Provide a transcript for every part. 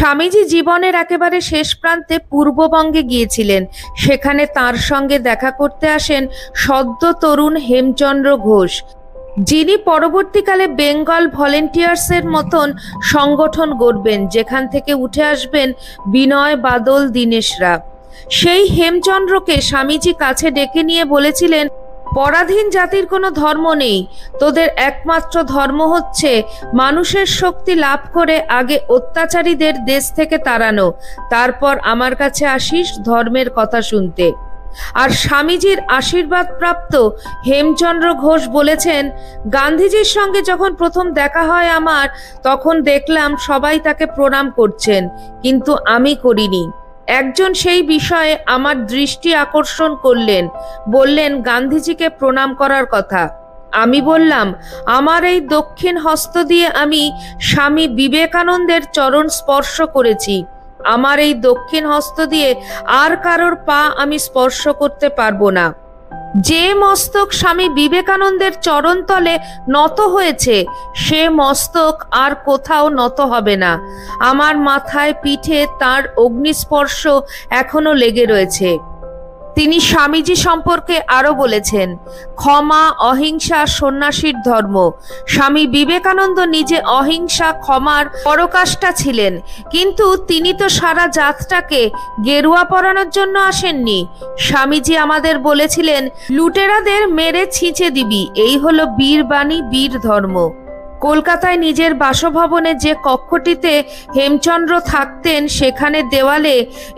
স্বামীজি জীবনের একেবারে শেষ প্রান্তে পূর্ববঙ্গে গিয়েছিলেন। সেখানে তার সঙ্গে দেখা করতে আসেন সদ্য তরুণ হেমচন্দ্র ঘোষ, যিনি পরবর্তীকালে বেঙ্গল ভলেন্টিয়ার্সের মতন সংগঠন গড়বেন, যেখান থেকে উঠে আসবেন বিনয় বাদল দীনেশরা। সেই হেমচন্দ্রকে স্বামীজি কাছে ডেকে নিয়ে বলেছিলেন, পরাধীন জাতির কোনো ধর্ম নেই, তোদের একমাত্র ধর্ম হচ্ছে মানুষের শক্তি লাভ করে আগে অত্যাচারীদের দেশ থেকে তাড়ানো, তারপর আমার কাছে আসিস ধর্মের কথা শুনতে। আর স্বামীজির আশীর্বাদ প্রাপ্ত হেমচন্দ্র ঘোষ বলেছেন, গান্ধীজির সঙ্গে যখন প্রথম দেখা হয় আমার, তখন দেখলাম সবাই তাকে প্রণাম করছেন, কিন্তু আমি করিনি। একজন সেই বিষয়ে আমার দৃষ্টি আকর্ষণ করলেন, বললেন গান্ধীজিকে প্রণাম করার কথা। আমি বললাম, আমার এই দক্ষিণ হস্ত দিয়ে আমি স্বামী বিবেকানন্দের চরণ স্পর্শ করেছি, আমার এই দক্ষিণ হস্ত দিয়ে আর কারোর পা আমি স্পর্শ করতে পারবো না। যে মস্তক স্বামী বিবেকানন্দের চরণতলে নত হয়েছে, সে মস্তক আর কোথাও নত হবে না। আমার মাথায় পিঠে তার অগ্নিস্পর্শ এখনো লেগে রয়েছে। তিনি স্বামীজি সম্পর্কে আরো বলেছেন, ক্ষমা অহিংসা সন্ন্যাসীর ধর্ম। স্বামী বিবেকানন্দ নিজে অহিংসা ক্ষমার পরাকাষ্ঠা ছিলেন, কিন্তু তিনি তো সারা জাতটাকে গেরুয়া পরানোর জন্য আসেননি। স্বামীজি আমাদের বলেছিলেন, লুটেরাদের মেরে ছিঁচে দিবি, এই হলো বীরবাণী, বীর ধর্ম। কলকাতায় নিজের বাসভবনে যে কক্ষটিতে হেমচন্দ্র থাকতেন, সেখানে দেওয়ালে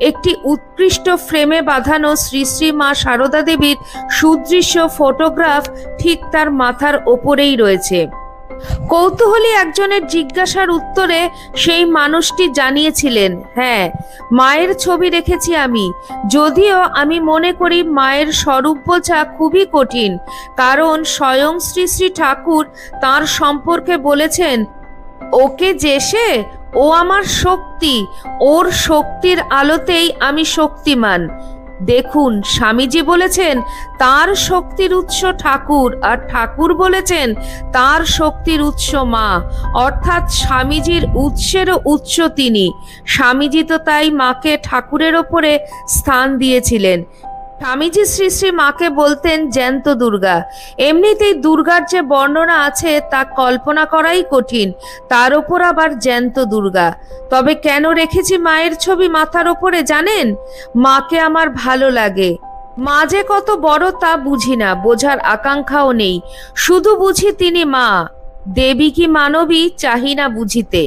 একটি উৎকৃষ্ট ফ্রেমে বাঁধানো শ্রী শ্রী মা সারদা দেবীর সুদৃশ্য ফটোগ্রাফ ঠিক তার মাথার ওপরেই রয়েছে। কৌতূহলী একজনের জিজ্ঞাসার উত্তরে সেই মানুষটি জানিয়েছিলেন, হ্যাঁ, মায়ের ছবি রেখেছি আমি, যদিও আমি মনে করি মায়ের স্বরূপ বোঝা খুবই কঠিন, কারণ স্বয়ং শ্রী শ্রী ঠাকুর তার সম্পর্কে বলেছেন, ওকে যেসে, ও আমার শক্তি, ওর শক্তির আলোতেই আমি শক্তিমান। দেখুন, স্বামীজি বলেছেন তার শক্তির উৎস ঠাকুর, আর ঠাকুর বলেছেন তার শক্তির উৎস মা, অর্থাৎ স্বামীজির উৎসেরও উৎস তিনি। স্বামীজি তো তাই মাকে ঠাকুরের ওপরে স্থান দিয়েছিলেন। স্বামীজি শ্রী শ্রী মাকে বলতেন জ্যান্ত দুর্গা। এমনিতেই দুর্গার যে বর্ণনা আছে তা কল্পনা করাই কঠিন, তার ওপর আবার জ্যান্ত দুর্গা। তবে কেন রেখেছি মায়ের ছবি মাথার ওপরে জানেন? মাকে আমার ভালো লাগে। মা যে কত বড় তা বুঝি না, বোঝার আকাঙ্ক্ষাও নেই, শুধু বুঝি তিনি মা। দেবী কি মানবী চাহি না বুঝিতে।